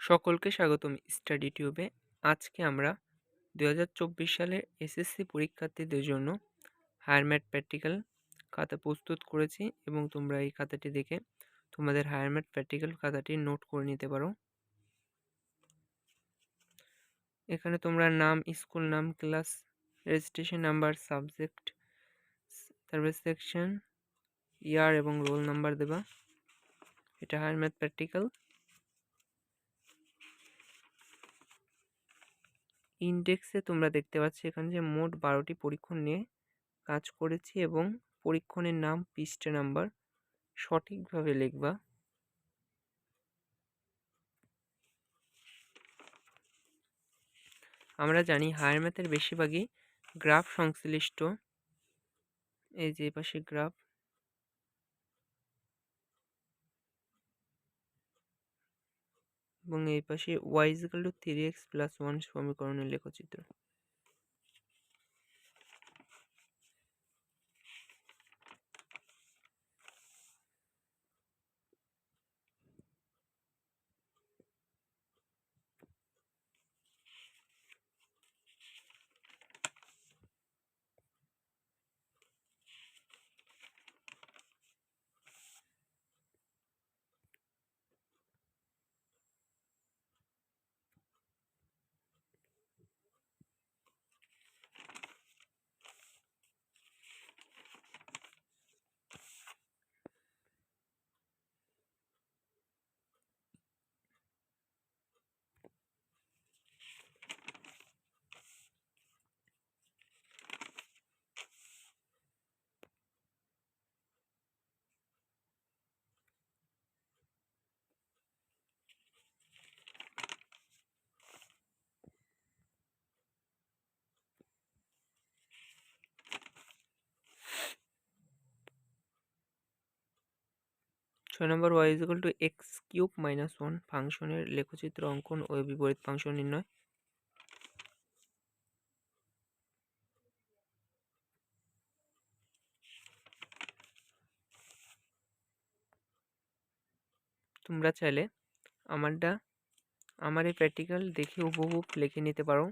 সকলকে স্বাগতম স্টাডি টিউবে। আজকে আমরা 2024 সালের এসএসসি পরীক্ষার্থীদের জন্য হায়ার ম্যাথ প্র্যাকটিক্যাল খাতা প্রস্তুত করেছি এবং তোমরা এই খাতাটি দেখে তোমাদের হায়ার ম্যাথ প্র্যাকটিক্যাল খাতাটি নোট করে নিতে পারো। এখানে তোমরা নাম, স্কুল নাম, ক্লাস, রেজিস্ট্রেশন নাম্বার, সাবজেক্ট, তারপরে সেকশন, ইয়ার এবং রোল নাম্বার দেবা। এটা হায়ার ম্যাথ প্র্যাকটিক্যাল। ইন্ডেক্সে তোমরা দেখতে পাচ্ছ এখানে যে মোট 12টি পরীক্ষণ নিয়ে কাজ করেছি এবং পরীক্ষণের নাম, পৃষ্ঠা নাম্বার সঠিকভাবে লিখবা। আমরা জানি হায়ার ম্যাথের বেশিরভাগই গ্রাফ সংশ্লিষ্ট। এই যে পাশে গ্রাফ এবং এই পাশে y = 3x + 1 সমীকরণের লেখচিত্র। 6 নম্বর y = x³ - 1 ফাংশনের লেখচিত্র অঙ্কন ও বিপরীত ফাংশন নির্ণয়। তোমরা চাইলে আমার এই প্র্যাকটিক্যাল দেখে হুবহু লিখে নিতে পারো,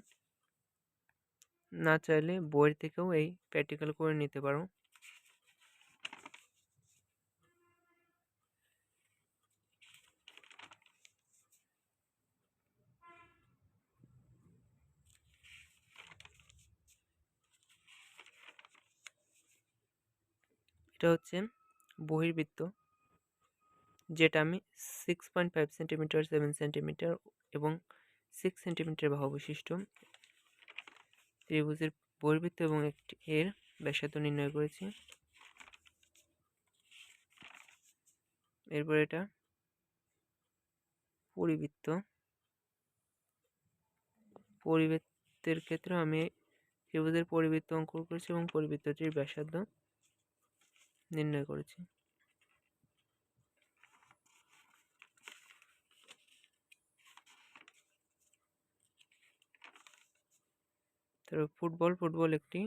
না চাইলে বইয়ের থেকেও এই প্র্যাকটিক্যাল করে নিতে পারো। এটা হচ্ছে বহির্বৃত্ত, যেটা আমি 6.5 সেন্টিমিটার, 7 সেন্টিমিটার এবং 6 সেন্টিমিটার বাহু বিশিষ্ট ত্রিভুজের বহির্বৃত্ত এবং এর ব্যাসার্ধ নির্ণয় করেছি। এরপর এটা পরিবৃত্তের ক্ষেত্রে আমি ত্রিভুজের পরিবৃত্ত অঙ্কন করেছি এবং পরিবৃত্তটির ব্যাসার্ধ নির্ণয় করেছি। তারপর ফুটবল একটি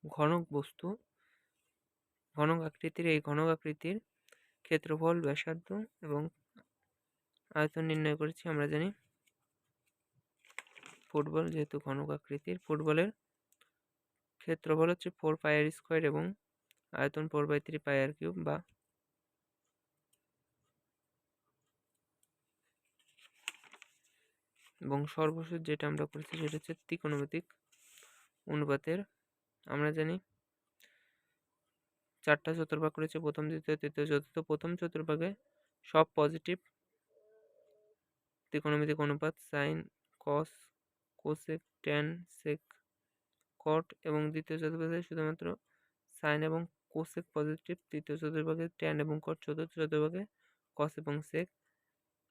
ঘনক বস্তু, ঘনক আকৃতির। এই ঘনক আকৃতির ক্ষেত্রফল, ব্যাসার্ধ এবং আয়তন নির্ণয় করেছি। আমরা জানি ফুটবল যেহেতু ঘনক আকৃতির, ফুটবলের ক্ষেত্রফল হচ্ছে 4πr² এবং আয়তন 4/3πr³ বা এবং সর্বশেষ যেটা আমরা করেছি সেটা হচ্ছে ত্রিকোণমিতিক অনুপাতের। আমরা জানি 4টা চতুর্ভাগ করেছে, প্রথম, দ্বিতীয়, তৃতীয়, চতুর্থ। প্রথম চতুর্ভাগে সব পজিটিভ ত্রিকোণমিতিক অনুপাত সাইন, কস, কোসেক, ট্যান, সেক, কট এবং দ্বিতীয় চতুর্ভাগে শুধুমাত্র সাইন এবং কোসেক পজিটিভ, তৃতীয় চতুর্ভাগে ট্যান এবং কট, চতুর্থ চতুর্ভাগে কস এবং সেক।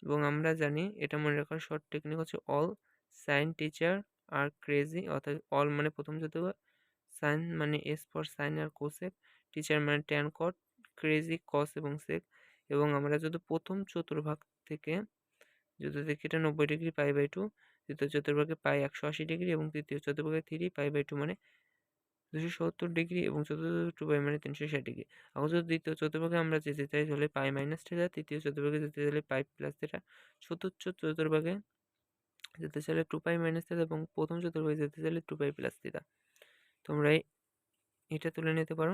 এবং আমরা জানি এটা মনে রাখার শর্ট টেকনিক হচ্ছে অল সাইন টিচার আর ক্রেজি, অর্থাৎ অল মানে প্রথম চতুর্ভাগ, সাইন মানে এস ফর সাইন আর কোসেক, টিচার মানে ট্যান কট, ক্রেজি কস এবং সেক। এবং আমরা যদি প্রথম চতুর্ভাগ থেকে যদি দেখি এটা 90 ডিগ্রি π/2, দ্বিতীয় চতুর্ভাগে পাই 180 ডিগ্রি এবং তৃতীয় চতুর্ভাগে 3 π/2 মানে 270 এবং চতুর্থ 2 পাই মানে 360 ডিগ্রি। এখন যদি দ্বিতীয় চতুর্ভাগে আমরা যেতে চাই তাহলে পাই মাইনাস থিটা, তৃতীয় চতুর্ভাগে যেতে চাইলে পাই প্লাস থিটা, চতুর্থ চতুর্ভাগে যেতে চাইলে 2 পাই মাইনাস থিটা এবং প্রথম চতুর্ভাগে যেতে চাইলে 2 পাই প্লাস থিটা। তোমরা এটা তুলে নিতে পারো।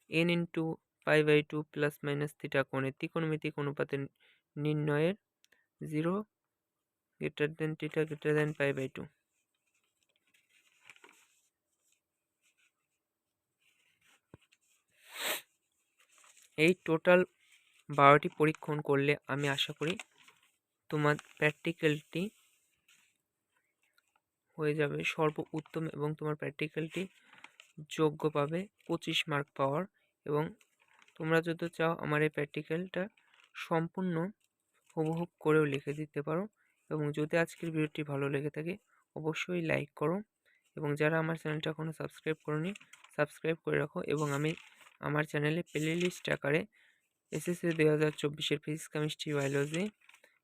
n into pi by 2 plus minus theta কোণে ত্রিকোণমিতিক অনুপাতের নির্ণয়ের 0 greater than theta greater than pi by 2। এই টোটাল 12টি পরীক্ষণ করলে আমি আশা করি তোমার প্র্যাকটিক্যালটি হয়ে যাবে সর্ব উত্তম এবং তোমার প্র্যাকটিক্যালটি যোগ্য পাবে 25 মার্ক পাওয়ার। এবং তোমরা যদি চাও আমার এই প্র্যাকটিক্যালটা সম্পূর্ণ হুবহু করেও লিখে দিতে পারো। এবং যদি আজকের ভিডিওটি ভালো লেগে থাকে অবশ্যই লাইক করো, এবং যারা আমার চ্যানেলটা এখনও সাবস্ক্রাইব করোনি সাবস্ক্রাইব করে রাখো। এবং আমি আমার চ্যানেলে প্লে লিস্ট আকারে এসএসসি 2024-এর ফিজিক্স কেমিস্ট্রি বায়োলজি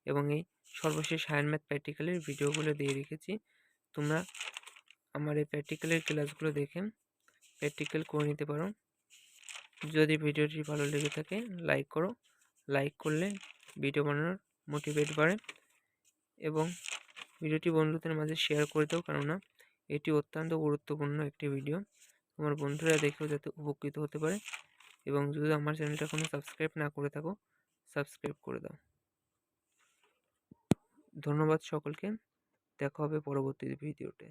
এবং এই সর্বশেষ হায়ার ম্যাথ প্র্যাকটিক্যালের ভিডিওগুলো দিয়ে রেখেছি। তোমরা আমার এই প্র্যাকটিক্যালের ক্লাসগুলো দেখে প্র্যাকটিক্যাল করে নিতে পারো। যদি ভিডিওটি ভালো লেগে থাকে লাইক করো, লাইক করলে ভিডিও বানানোর মোটিভেট বাড়ে। এবং ভিডিওটি বন্ধুদের মাঝে শেয়ার করে দাও, কেননা এটি অত্যন্ত গুরুত্বপূর্ণ একটি ভিডিও, তোমার বন্ধুরা দেখেও যাতে উপকৃত হতে পারে। এবং যদি আমার চ্যানেলটা এখনও সাবস্ক্রাইব না করে থাকো সাবস্ক্রাইব করে দাও। ধন্যবাদ সকলকে, দেখা হবে পরবর্তী ভিডিওতে।